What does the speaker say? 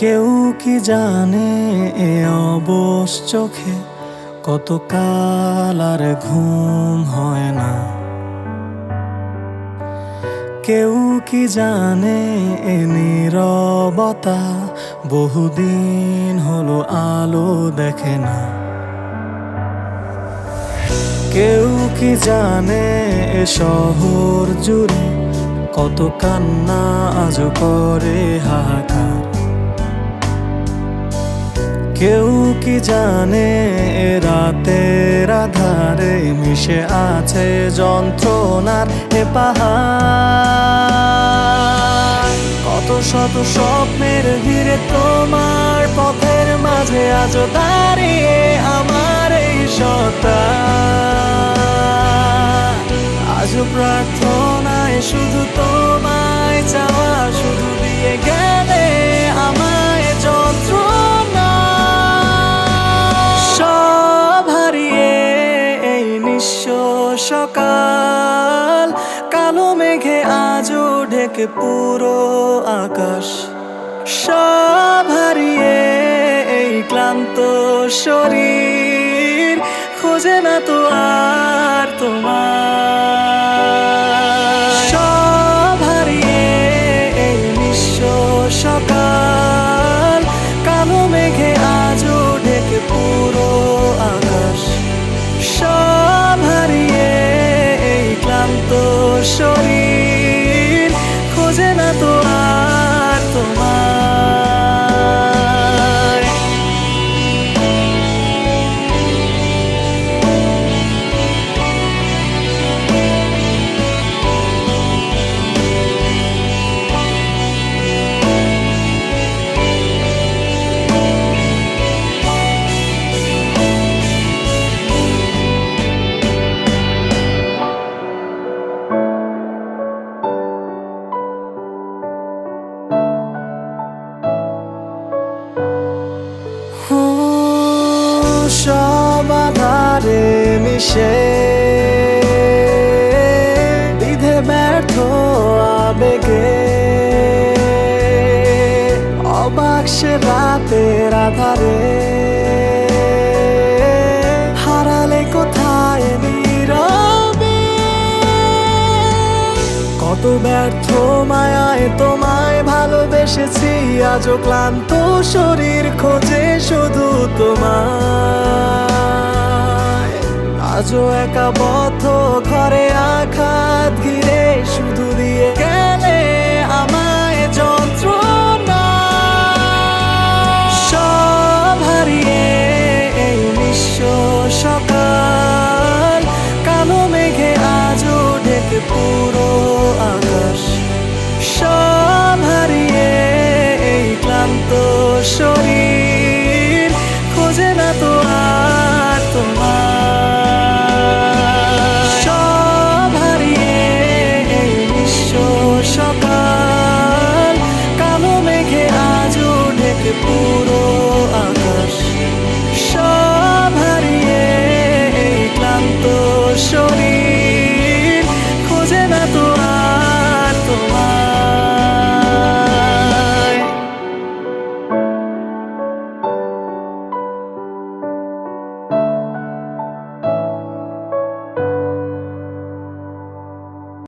কেউ কি জানে এ অবশ চোখে কত কাল আর ঘুম হয় না। কেউ কি জানে এ নীরবতা বহুদিন হলো আলো দেখে না। কেউ কি জানে এ শহর জুড়ে কত কান্না আজ করে হাহাকার। কেউ কি জানে এ রাতের আধারে মিশে আছে যন্ত্রণার এ পাহাড়। কত শত স্বপ্নের ভিড়ে তোমার পথের মাঝে আজ দাঁড়িয়ে আমার এই সত্তা। আজ প্রার্থনায় শুধু তোমায় চাওয়া, শুধু দিয়ে গেলে আমায় যন্ত্রণা। সব হারিয়ে এই নিঃস্ব সকাল, কালো মেঘে আজও ঢেকে পুরো আকাশ। সব হারিয়ে এই ক্লান্ত শরীর খোঁজে না তো আর তোমার। সব হারিয়ে এই নিঃস্ব সকাল, কালো মেঘে আজও ঢেকে পুরো আকাশ। সব হারিয়ে এই ক্লান্ত শরীর খোঁজে না তো আর তোমার। সব আধারে মিশে বিধে ব্যর্থ আবেগে অবাক সে রাতের আধারে হারালে কোথায় নীরবে। কত ব্যর্থ মায়ায় তোমায় ভালোবেসেছি, আজও ক্লান্ত শরীর খোঁজে শুধু তোমায়। আজও একা পথ